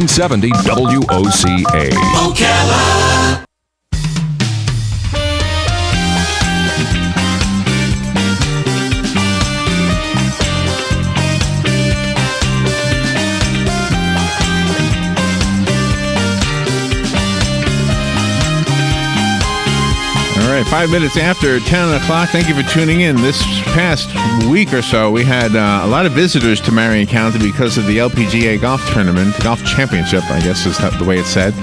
970 WOCA. Ocala. All right, 5 minutes after 10 o'clock. Thank you for tuning in. This past week or so, we had a lot of visitors to Marion County because of the LPGA golf tournament, the golf championship, I guess is the way it's said.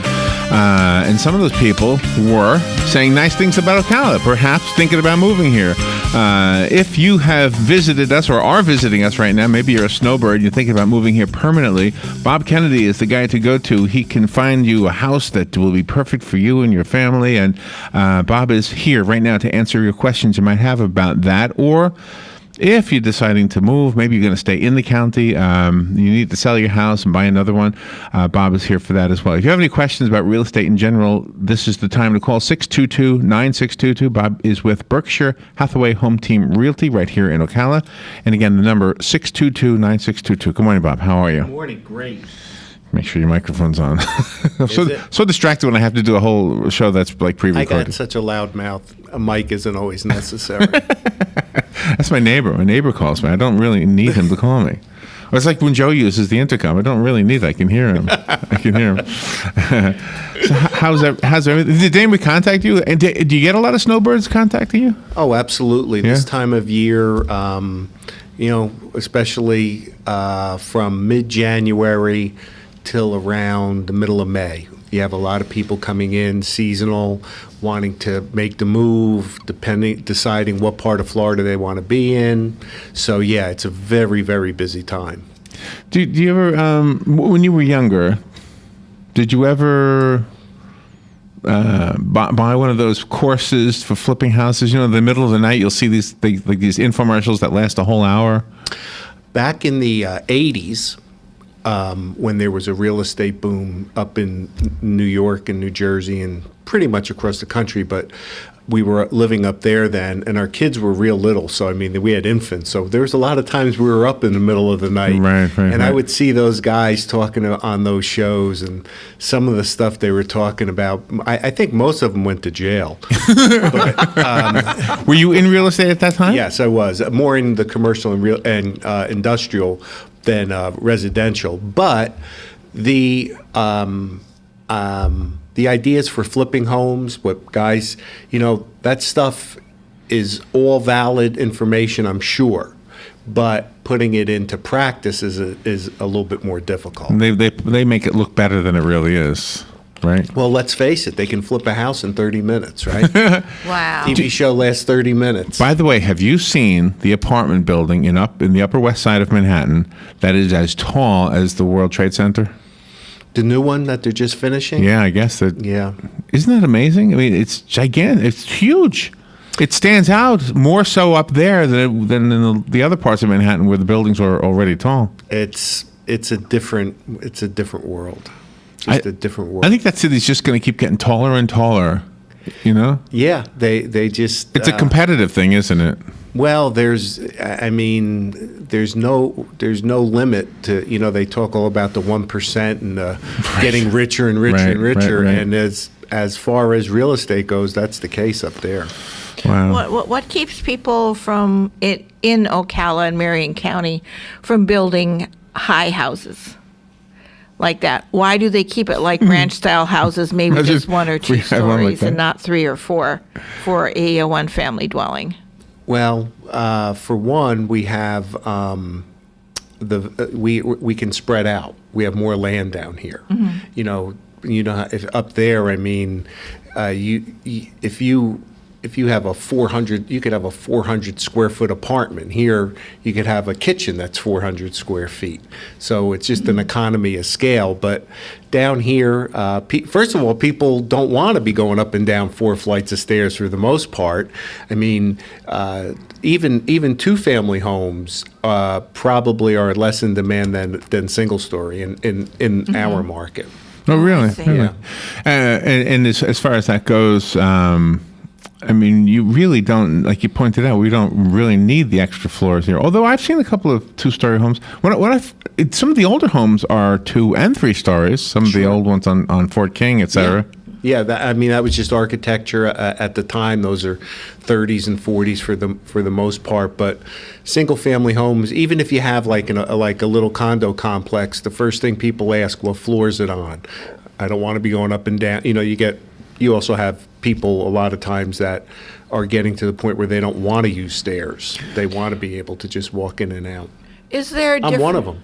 And some of those people were saying nice things about Ocala, perhaps thinking about moving here. If you have visited us or are visiting us right now, maybe you're a snowbird, you're thinking about moving here permanently, Bob Kennedy is the guy to go to. He can find you a house that will be perfect for you and your family. And Bob is here right now to answer your questions you might have about that. Or if you're deciding to move, maybe you're going to stay in the county, you need to sell your house and buy another one, Bob is here for that as well. If you have any questions about real estate in general, this is the time to call 622-9622. Bob is with Berkshire Hathaway Home Team Realty right here in Ocala. And again, the number 622-9622. Good morning, Bob. How are you? Good morning. Great. Make sure your microphone's on. I'm so distracted when I have to do a whole show that's like pre-recorded. I got such a loud mouth. A mic isn't always necessary. That's my neighbor. My neighbor calls me. I don't really need him to call me. Or it's like when Joe uses the intercom. I don't really need it. I can hear him. So how's everything? Did anybody contact you? And do you get a lot of snowbirds contacting you? Oh, absolutely. Yeah? This time of year, especially from mid-January till around the middle of May. You have a lot of people coming in, seasonal, wanting to make the move, deciding what part of Florida they want to be in. So, yeah, it's a very, very busy time. Do you ever, when you were younger, did you ever buy one of those courses for flipping houses? You know, in the middle of the night, you'll see these infomercials that last a whole hour. Back in the 80s, when there was a real estate boom up in New York and New Jersey and pretty much across the country, but we were living up there then, and our kids were real little, so I mean, we had infants, so there was a lot of times we were up in the middle of the night, and I would see those guys talking on those shows, and some of the stuff they were talking about, I think most of them went to jail. Were you in real estate at that time? Yes, I was. More in the commercial and industrial than residential, but the ideas for flipping homes, what guys, that stuff is all valid information, I'm sure, but putting it into practice is a little bit more difficult. They make it look better than it really is. Right. Well, let's face it, they can flip a house in 30 minutes, right? Wow. TV show lasts 30 minutes. By the way, have you seen the apartment building in the Upper West Side of Manhattan that is as tall as the World Trade Center? The new one that they're just finishing? Yeah, I guess that. Yeah. Isn't that amazing? I mean, it's gigantic. It's huge. It stands out more so up there than in the other parts of Manhattan where the buildings are already tall. It's a different world. Just a different world. I think that city's just going to keep getting taller and taller, Yeah, they just... It's a competitive thing, isn't it? Well, there's no limit to, they talk all about the 1% and getting richer and richer and richer. Right. And as far as real estate goes, that's the case up there. Wow. What keeps people from in Ocala and Marion County from building high houses like that? Why do they keep it like ranch-style houses, maybe just one or two stories, and not three or four for a one-family dwelling? Well, for one, we have we can spread out. We have more land down here. Mm-hmm. If up there, I mean, if you have a 400, you could have a 400 square foot apartment. Here, you could have a kitchen that's 400 square feet. So it's just an economy of scale. But down here, first of all, people don't want to be going up and down 4 flights of stairs for the most part. I mean, even two-family homes probably are less in demand than single-story in mm-hmm. our market. Oh, really? Yeah. And as far as that goes, I mean, you really don't, like you pointed out, we don't really need the extra floors here. Although I've seen a couple of two-story homes. Some of the older homes are 2 and 3 stories. Some of the old ones on Fort King, et cetera. Yeah, that was just architecture at the time. Those are 30s and 40s for the most part. But single-family homes, even if you have like a little condo complex, the first thing people ask, what floor is it on? I don't want to be going up and down. You also have people a lot of times that are getting to the point where they don't want to use stairs. They want to be able to just walk in and out. Is there I'm one of them.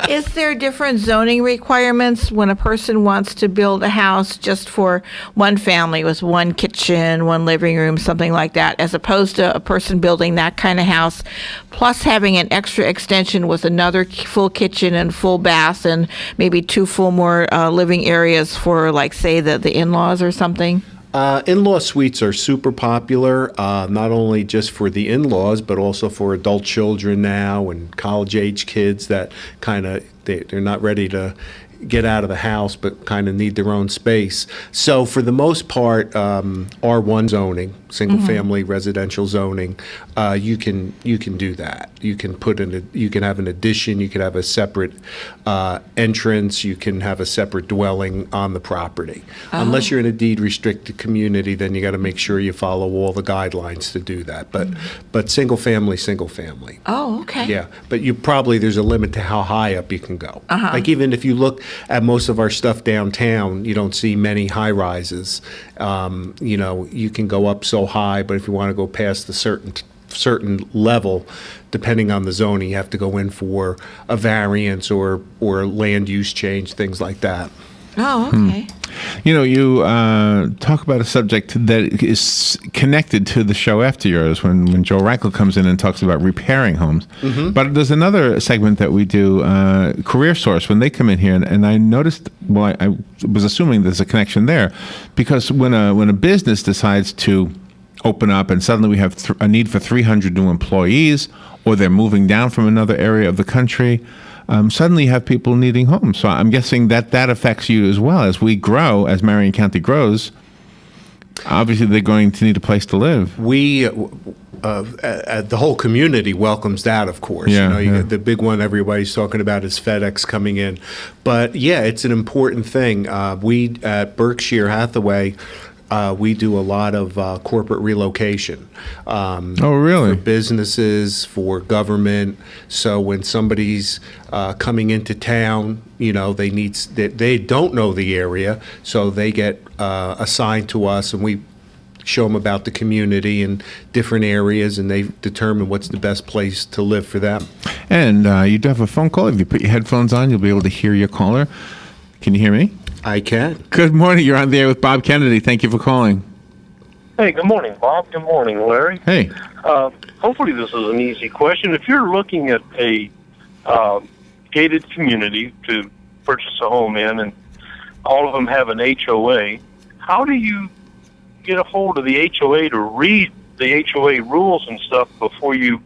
Is there different zoning requirements when a person wants to build a house just for one family with one kitchen, one living room, something like that, as opposed to a person building that kind of house, plus having an extra extension with another full kitchen and full bath and maybe 2 full more living areas for, like, say, the in-laws or something? In-law suites are super popular, not only just for the in-laws, but also for adult children now and college-age kids that they're not ready to get out of the house but kind of need their own space. So for the most part, R1 zoning, single-family residential zoning, you can do that. You can you can have an addition, you can have a separate entrance, you can have a separate dwelling on the property. Unless you're in a deed restricted community, then you got to make sure you follow all the guidelines to do that. But single family. Oh, okay. Yeah, but there's a limit to how high up you can go. Like even if you look at most of our stuff downtown, you don't see many high rises. You can go up so high, but if you want to go past a certain level, depending on the zoning, you have to go in for a variance or land use change, things like that. Oh, okay. You talk about a subject that is connected to the show after yours when Joe Rackle comes in and talks about repairing homes. But there's another segment that we do, Career Source, when they come in here, and I noticed, I was assuming there's a connection there, because when a business decides to open up and suddenly we have a need for 300 new employees, or they're moving down from another area of the country, suddenly you have people needing homes. So I'm guessing that affects you as well. As we grow, as Marion County grows, obviously they're going to need a place to live. We, the whole community welcomes that, of course. Yeah, The big one everybody's talking about is FedEx coming in. But yeah, it's an important thing. We at Berkshire Hathaway, we do a lot of corporate relocation. Oh, really? For businesses, for government. So when somebody's coming into town, they don't know the area, so they get assigned to us, and we show them about the community and different areas, and they determine what's the best place to live for them. And you do have a phone call. If you put your headphones on, you'll be able to hear your caller. Can you hear me? I can. Good morning. You're on the air with Bob Kennedy. Thank you for calling. Hey, good morning, Bob. Good morning, Larry. Hey. Hopefully this is an easy question. If you're looking at a gated community to purchase a home in, and all of them have an HOA, how do you get a hold of the HOA to read the HOA rules and stuff before you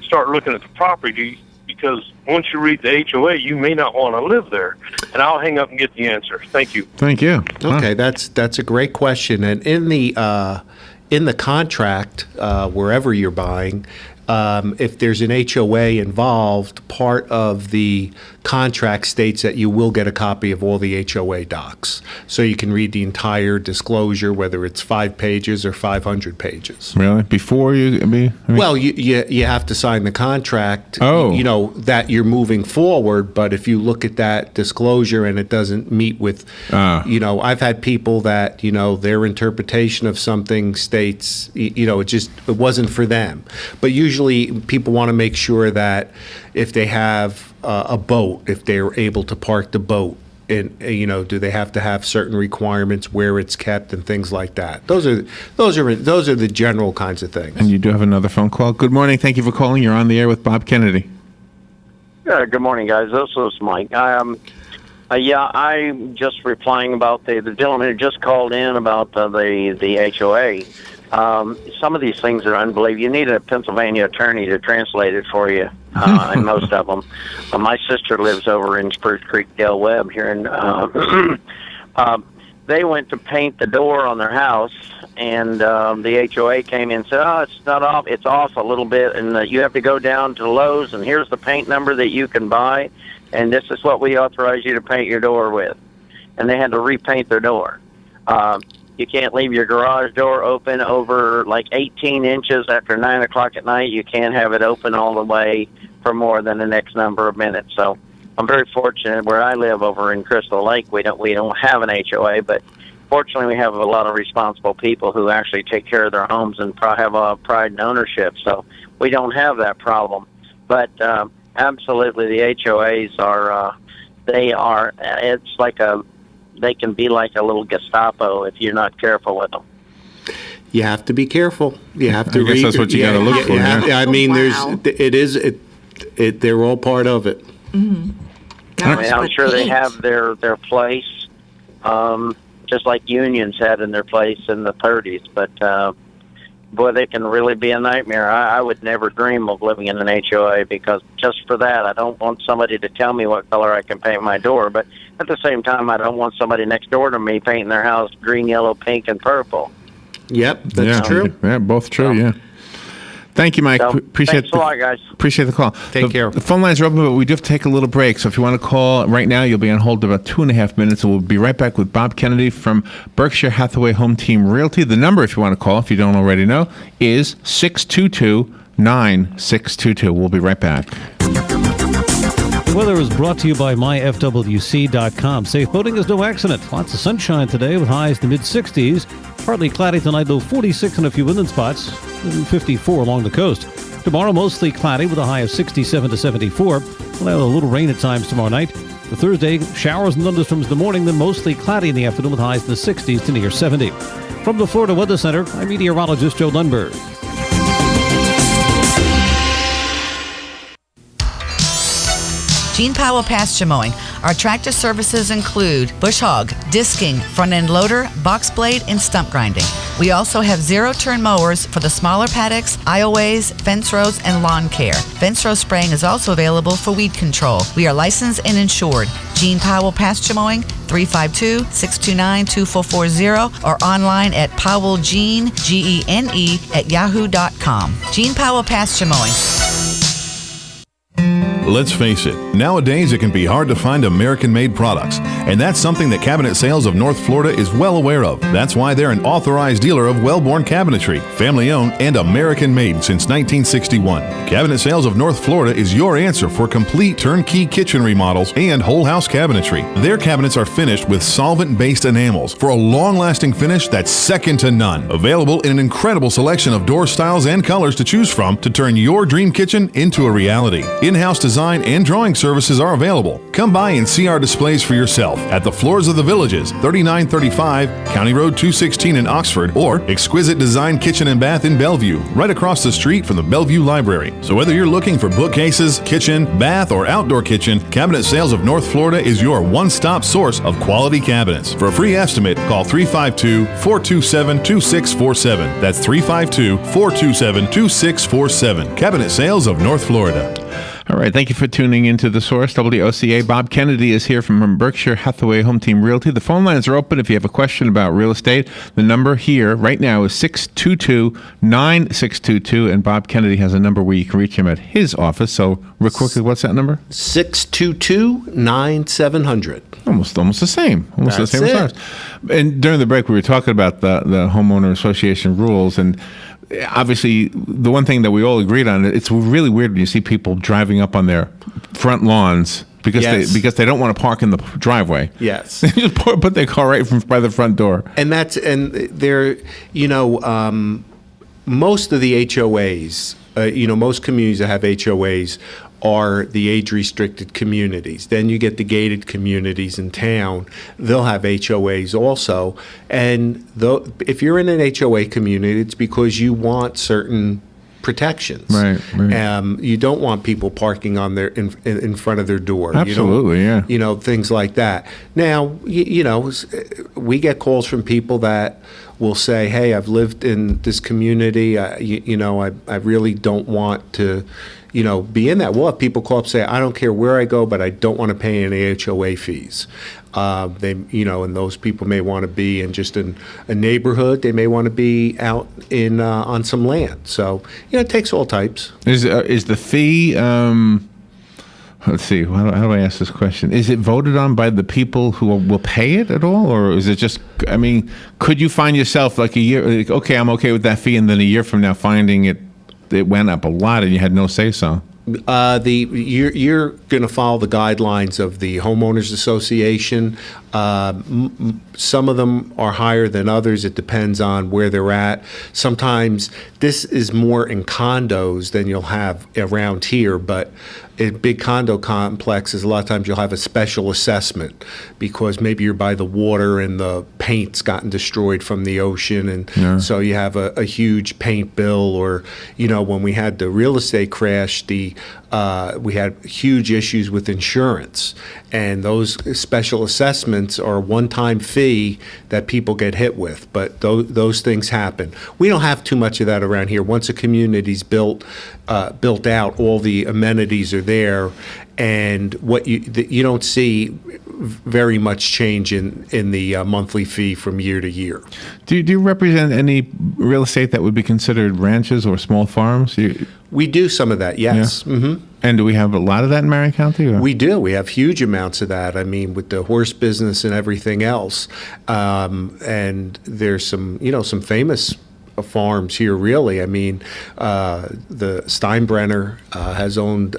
start looking at the property? Because once you read the HOA, you may not want to live there. And I'll hang up and get the answer. Thank you. Thank you. Okay, that's a great question. And in the contract, wherever you're buying, if there's an HOA involved, part of the contract states that you will get a copy of all the HOA docs. So you can read the entire disclosure, whether it's 5 pages or 500 pages. Really? Before you, I mean? Well, you have to sign the contract, Oh. that you're moving forward. But if you look at that disclosure and it doesn't meet with, I've had people that, their interpretation of something states, it wasn't for them. But usually people want to make sure that if they have a boat, if they're able to park the boat, and do they have to have certain requirements where it's kept and things like that. Those are the general kinds of things. And you do have another phone call. Good morning. Thank you for calling. You're on the air with Bob Kennedy. Yeah, good morning, guys. This is Mike. I'm just replying about the gentleman who just called in about the HOA. Some of these things are unbelievable. You need a Pennsylvania attorney to translate it for you, and most of them. My sister lives over in Spruce Creek, Del Webb here, and they went to paint the door on their house, and the HOA came in and said, "Oh, it's not off. It's off a little bit, and you have to go down to Lowe's, and here's the paint number that you can buy, and this is what we authorize you to paint your door with." And they had to repaint their door. You can't leave your garage door open over like 18 inches after 9 o'clock at night. You can't have it open all the way for more than the next number of minutes. So I'm very fortunate where I live over in Crystal Lake. We don't have an HOA, but fortunately we have a lot of responsible people who actually take care of their homes and have a pride in ownership. So we don't have that problem. But absolutely, the HOAs are it's like they can be like a little Gestapo if you're not careful with them. You have to be careful. You have to I guess that's what you gotta look for, yeah. I mean, Wow. they're all part of it. I mean, I'm sure they have their place, just like unions had in their place in the 30s. But boy, they can really be a nightmare. I would never dream of living in an HOA because just for that, I don't want somebody to tell me what color I can paint my door. But at the same time, I don't want somebody next door to me painting their house green, yellow, pink, and purple. Yep, that's true. Yeah, both true. Yeah. Thank you, Mike. So, Appreciate thanks a lot, guys. Appreciate the call. Take care. The phone lines are open, but we do have to take a little break. So if you want to call right now, you'll be on hold about 2.5 minutes, and we'll be right back with Bob Kennedy from Berkshire Hathaway Home Team Realty. The number, if you want to call, if you don't already know, is 622-9622. We'll be right back. The weather is brought to you by myfwc.com. Safe boating is no accident. Lots of sunshine today with highs to mid-60s. Partly cloudy tonight, low 46 in a few inland spots, and 54 along the coast. Tomorrow, mostly cloudy with a high of 67 to 74. We'll have a little rain at times tomorrow night. For Thursday, showers and thunderstorms in the morning, then mostly cloudy in the afternoon with highs in the 60s to near 70. From the Florida Weather Center, I'm meteorologist Joe Lundberg. Gene Powell Pasture Mowing. Our tractor services include bush hog, disking, front end loader, box blade, and stump grinding. We also have zero-turn mowers for the smaller paddocks, aisleways, fence rows, and lawn care. Fence row spraying is also available for weed control. We are licensed and insured. Gene Powell Pasture Mowing, 352-629-2440, or online at powellgene, Gene, at yahoo.com. Gene Powell Pasture Mowing. Let's face it, nowadays it can be hard to find American-made products, and that's something that Cabinet Sales of North Florida is well aware of. That's why they're an authorized dealer of Wellborn Cabinetry, family-owned and American-made since 1961. Cabinet Sales of North Florida is your answer for complete turnkey kitchen remodels and whole house cabinetry. Their cabinets are finished with solvent-based enamels for a long-lasting finish that's second to none. Available in an incredible selection of door styles and colors to choose from to turn your dream kitchen into a reality. In-house design and drawing services are available. Come by and see our displays for yourself at the Floors of the Villages, 3935 County Road 216 in Oxford, or Exquisite Design Kitchen and Bath in Bellevue, right across the street from the Bellevue Library. So whether you're looking for bookcases, kitchen, bath, or outdoor kitchen, Cabinet Sales of North Florida is your one-stop source of quality cabinets. For a free estimate, call 352-427-2647. That's 352-427-2647. Cabinet Sales of North Florida. All right, thank you for tuning into The Source, WOCA. Bob Kennedy is here from Berkshire Hathaway Home Team Realty. The phone lines are open if you have a question about real estate. The number here right now is 622-9622, and Bob Kennedy has a number where you can reach him at his office. So real quickly, what's that number? 622-9700. Almost the same. Almost That's the same as it. ours. And during the break, we were talking about the homeowner association rules, and obviously, the one thing that we all agreed on, it's really weird when you see people driving up on their front lawns because they don't want to park in the driveway. Yes. They just put their car right by the front door. And they're, most of the HOAs, most communities that have HOAs are the age-restricted communities. Then you get the gated communities in town. They'll have HOAs also. And if you're in an HOA community, it's because you want certain protections. Right. You don't want people parking on their in front of their door. Absolutely, yeah. Things like that. Now, we get calls from people that will say, "Hey, I've lived in this community. I really don't want to." be in that. We'll have people call up and say, I don't care where I go, but I don't want to pay any HOA fees. And those people may want to be in just in a neighborhood. They may want to be out in on some land. So, it takes all types. Is the fee? Let's see. How do I ask this question? Is it voted on by the people who will pay it at all, or is it just? I mean, could you find yourself like a year? Like, okay, I'm okay with that fee, and then a year from now finding it went up a lot, and you had no say so. You're going to follow the guidelines of the homeowners association. Some of them are higher than others. It depends on where they're at. Sometimes this is more in condos than you'll have around here, but in big condo complexes, a lot of times you'll have a special assessment because maybe you're by the water and the paint's gotten destroyed from the ocean, and so you have a huge paint bill. Or, when we had the real estate crash, we had huge issues with insurance, and those special assessments are a one-time fee that people get hit with. But those things happen. We don't have too much of that around here. Once a community's built out, all the amenities are there, and what you don't see very much change in the monthly fee from year to year. Do you represent any real estate that would be considered ranches or small farms? We do some of that, yes. Yeah. Mm-hmm. And do we have a lot of that in Marion County? Or? We do. We have huge amounts of that. I mean, with the horse business and everything else. And there's some famous farms here, really. I mean, the Steinbrenner has owned,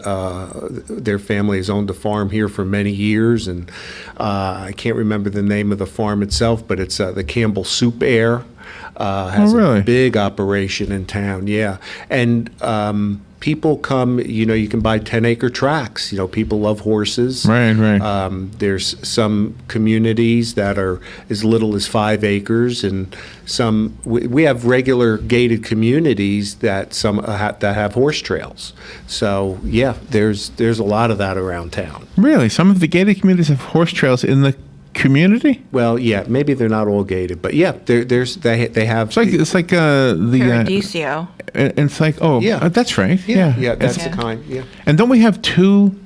their family has owned a farm here for many years, and I can't remember the name of the farm itself, but it's the Campbell Soup Air. Has a big operation in town, yeah. And people come, you can buy 10-acre tracts. People love horses. Right. There's some communities that are as little as 5 acres, and some we have regular gated communities that that have horse trails. So yeah, there's a lot of that around town. Really, some of the gated communities have horse trails in the community? Well, yeah, maybe they're not all gated, but yeah, they have. It's like the Paradiso. It's like that's right. Yeah, that's the kind. Yeah. And don't we have 2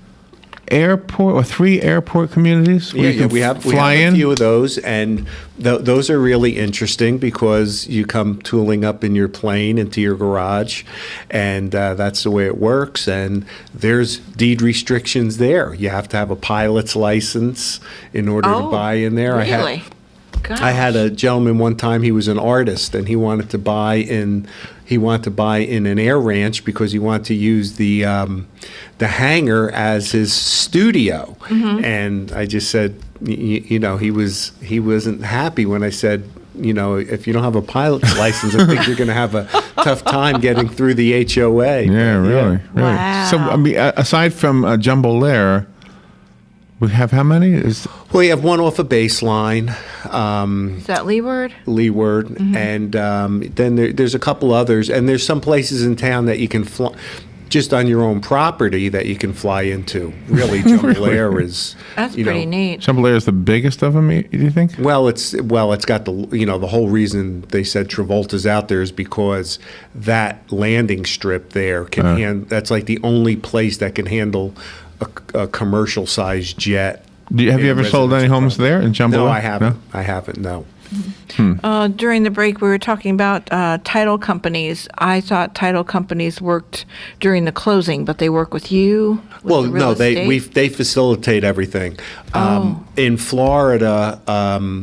airport or 3 airport communities? We have a few of those, and those are really interesting because you come tooling up in your plane into your garage, and that's the way it works. And there's deed restrictions there. You have to have a pilot's license in order to buy in there. Really? I had a gentleman one time. He was an artist, and he wanted to buy in an air ranch because he wanted to use the hangar as his studio. Mm-hmm. And I just said, he wasn't happy when I said, if you don't have a pilot's license, I think you're going to have a tough time getting through the HOA. Yeah, really. Wow. So, I mean, aside from Jumbo Lair, we have how many? Well, you have one off a Baseline. Is that Leeward? Leeward. Mm-hmm. And then there's a couple others. And there's some places in town that you can fly, just on your own property, that you can fly into. Really, Jumbo Lair is... That's pretty neat. Jumbo Lair is the biggest of them, do you think? Well, it's got the whole reason they said Travolta's out there is because that landing strip there that's like the only place that can handle a commercial-sized jet. Have you ever sold any homes there in Jumbo? No, I haven't. No? I haven't, no. During the break, we were talking about title companies. I thought title companies worked during the closing, but they work with you? Well, no, they facilitate everything. In Florida,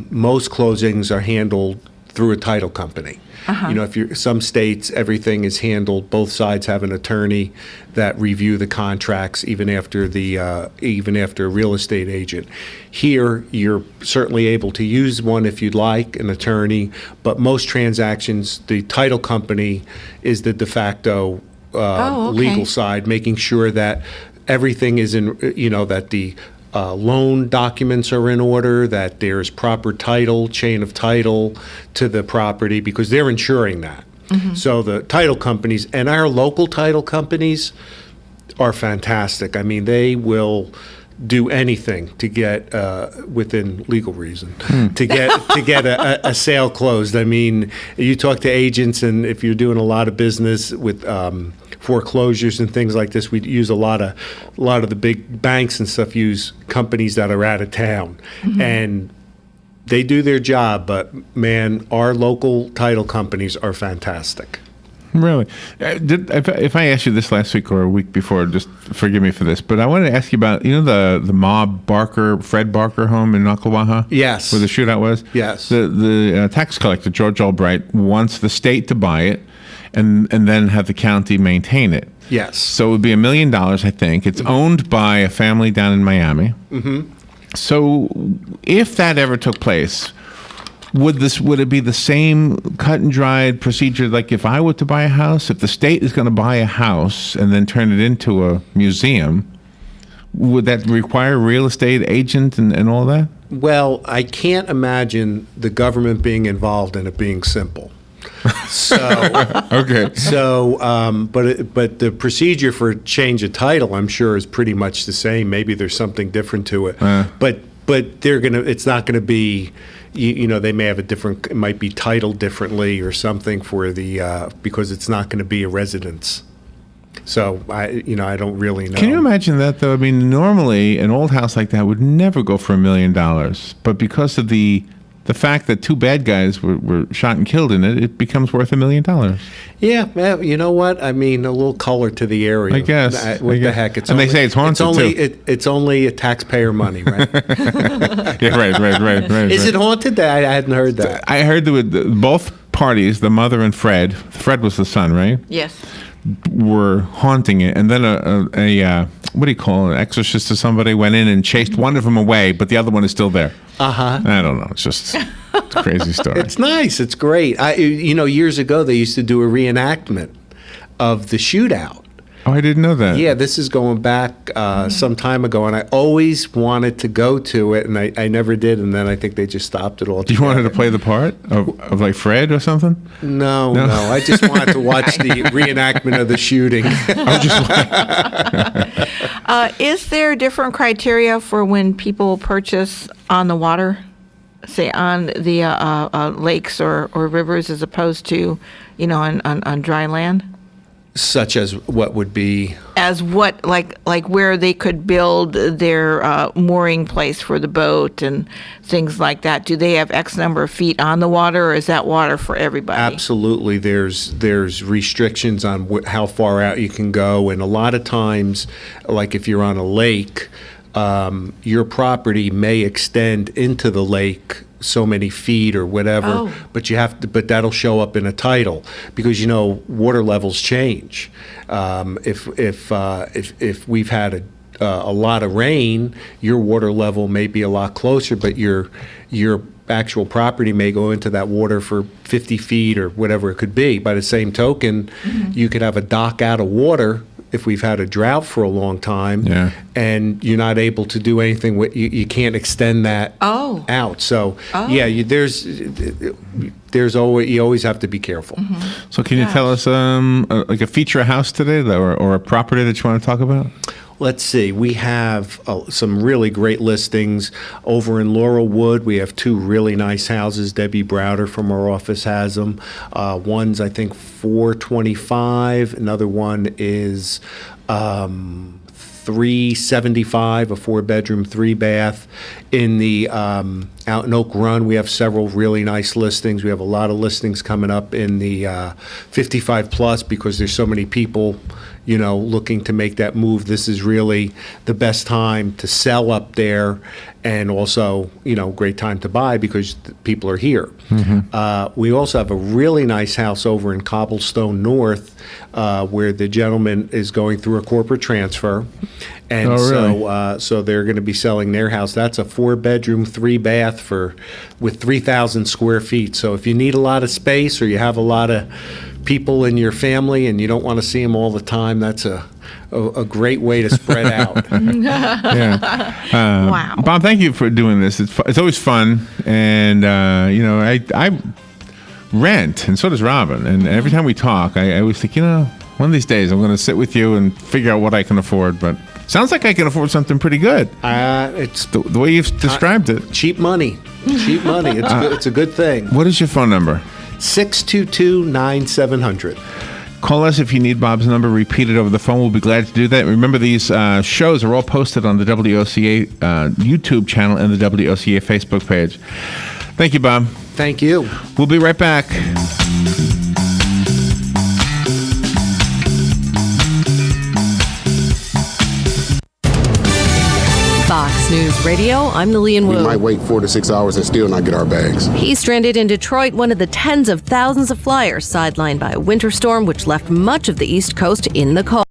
most closings are handled through a title company. Uh-huh. Some states, everything is handled. Both sides have an attorney that review the contracts, even after a real estate agent. Here, you're certainly able to use one if you'd like, an attorney. But most transactions, the title company is the de facto legal side, making sure that everything is in. That the loan documents are in order, that there's proper title, chain of title to the property, because they're insuring that. Mm-hmm. So the title companies, and our local title companies, are fantastic. I mean, they will do anything to get, within legal reason, to get a sale closed. I mean, you talk to agents, and if you're doing a lot of business with foreclosures and things like this, we use a lot of the big banks and stuff use companies that are out of town, and they do their job. But man, our local title companies are fantastic. Really? If I asked you this last week or a week before, just forgive me for this, but I wanted to ask you about, the Mob Barker, Fred Barker home in Ocklawaha? Yes. Where the shootout was? Yes. The tax collector, George Albright, wants the state to buy it and then have the county maintain it. Yes. So it would be $1 million, I think. It's owned by a family down in Miami. Mm-hmm. So if that ever took place, would it be the same cut and dried procedure like if I were to buy a house? If the state is going to buy a house and then turn it into a museum, would that require a real estate agent and all that? Well, I can't imagine the government being involved in it being simple. So Okay. So, but the procedure for change of title, I'm sure, is pretty much the same. Maybe there's something different to it, but it's not gonna be. They may have it might be titled differently or something for because it's not going to be a residence. So I don't really know. Can you imagine that though? I mean, normally an old house like that would never go for $1 million, but because of the fact that two bad guys were shot and killed in it, it becomes worth $1 million. Yeah, well, you know what? I mean, a little color to the area. I guess. What the heck? And they say it's haunted, too. It's only a taxpayer money, right? Yeah, right. Is it haunted? I hadn't heard that. I heard that both parties, the mother and Fred was the son, right? Yes. Were haunting it, and then a what do you call it, an exorcist or somebody went in and chased one of them away, but the other one is still there. I don't know. It's just a crazy story. It's nice. It's great. Years ago they used to do a reenactment of the shootout. Oh, I didn't know that. Yeah, this is going back some time ago, and I always wanted to go to it, and I never did, and then I think they just stopped it all. You wanted to play the part of like Fred or something? No. I just wanted to watch the reenactment of the shooting. Is there different criteria for when people purchase on the water, say on the lakes or rivers, as opposed to, on dry land? Such as what would be? As what, like where they could build their mooring place for the boat and things like that. Do they have X number of feet on the water, or is that water for everybody? Absolutely. There's restrictions on how far out you can go, and a lot of times, like if you're on a lake, your property may extend into the lake so many feet or whatever, but but that'll show up in a title because water levels change. If we've had a lot of rain, your water level may be a lot closer, but your actual property may go into that water for 50 feet or whatever it could be. By the same token, you could have a dock out of water if we've had a drought for a long time, and you're not able to do anything with you can't extend that out. So there's always have to be careful. So can you tell us like a feature house today or a property that you want to talk about? Let's see. We have some really great listings over in Laurelwood. We have two really nice houses. Debbie Browder from our office has them. One's, I think, $425. Another one is $375, a 4-bedroom, 3-bath. In the out in Oak Run, we have several really nice listings. We have a lot of listings coming up in the 55 plus because there's so many people looking to make that move. This is really the best time to sell up there, and also, great time to buy because people are here. We also have a really nice house over in Cobblestone North where the gentleman is going through a corporate transfer. And so they're going to be selling their house. That's a 4-bedroom, 3-bath with 3,000 square feet. So if you need a lot of space or you have a lot of people in your family and you don't want to see them all the time, that's a great way to spread out. Wow. Bob, thank you for doing this. It's always fun, and I rent, and so does Robin. And every time we talk, I always think, one of these days I'm going to sit with you and figure out what I can afford. But sounds like I can afford something pretty good. It's the way you've described it. Cheap money. Cheap money. It's a good thing. What is your phone number? 622-9700. Call us if you need Bob's number. Repeat it over the phone. We'll be glad to do that. Remember, these shows are all posted on the WOCA YouTube channel and the WOCA Facebook page. Thank you, Bob. Thank you. We'll be right back. Fox News Radio, I'm Lillian Wu. We might wait 4 to 6 hours and still not get our bags. He's stranded in Detroit, one of the tens of thousands of flyers sidelined by a winter storm which left much of the East Coast in the cold.